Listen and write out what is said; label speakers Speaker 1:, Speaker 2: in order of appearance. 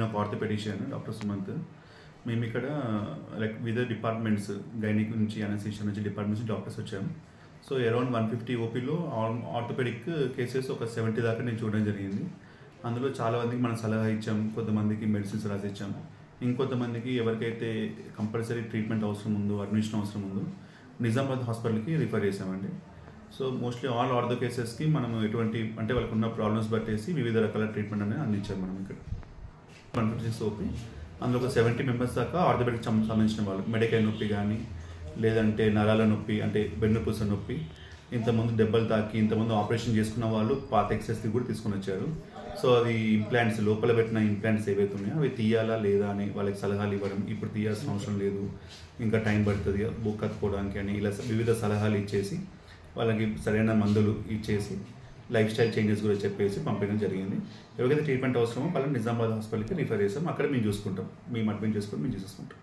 Speaker 1: ఒక orthopaedician doctor Sumanth. మేము ఇక్కడ లైక్ వివిధ డిపార్ట్మెంట్స్ గైనిక్ నుంచి అనస్థీషియా నుంచి డిపార్ట్మెంట్స్ డాక్టర్స్ వచ్చాము. సో అరౌండ్ 150 ఓపీలో ఆర్థోపెడిక్ కేసెస్ ఒక 70 దాకా నేను చూడడం జరిగింది. అందులో చాలా మందికి మనం సలహా ఇచ్చాము, కొంతమందికి మెడిసిన్స్ రాసి ఇచ్చాము, ఇంకొంతమందికి ఎవరికైతే కంపల్సరీ ట్రీట్మెంట్ అవసరం ఉందో, అడ్మిషన్ అవసరం ఉందో నిజామాబాద్ హాస్పిటల్కి రిఫర్ చేసామండి. సో మోస్ట్లీ ఆల్ ఆర్థో కేసెస్కి మనం ఎటువంటి అంటే వాళ్ళకు ఉన్న ప్రాబ్లమ్స్ బట్టేసి వివిధ రకాల ట్రీట్మెంట్ అనేది అందించాము మనం ఇక్కడ. 156 ఓపీ, అందులో ఒక 70 మెంబర్స్ దాకా ఆర్థోపెడిక్ సంబంధించిన వాళ్ళు, మెడకాయ నొప్పి కానీ లేదంటే నరాల నొప్పి అంటే వెన్నుపూస నొప్పి, ఇంతకుముందు దెబ్బలు తాకి ఇంతకుముందు ఆపరేషన్ చేసుకున్న వాళ్ళు పాత ఎక్సెస్కి కూడా తీసుకొని వచ్చారు. సో అది ఇంప్లాంట్స్ లోపల పెట్టిన ఇంప్లాంట్స్ ఏవైతే ఉన్నాయో అవి తీయాలా లేదా అని వాళ్ళకి సలహాలు ఇవ్వడం, ఇప్పుడు తీయాల్సిన అవసరం లేదు, ఇంకా టైం పడుతుంది బుక్ కట్టుకోవడానికి అని ఇలా వివిధ సలహాలు ఇచ్చేసి వాళ్ళకి సరైన మందులు ఇచ్చేసి లైఫ్ స్టైల్ చేంజెస్ కూడా చెప్పేసి పంపించడం జరిగింది. ఎవరికైతే ట్రీట్మెంట్ అవసరమో వాళ్ళని నిజామాబాద్ హాస్పిటల్కి రిఫర్ చేస్తాం, అక్కడ మేము చూసుకుంటాం, మేము అడ్మిట్ చేసుకొని మేము చూసుకుంటాం.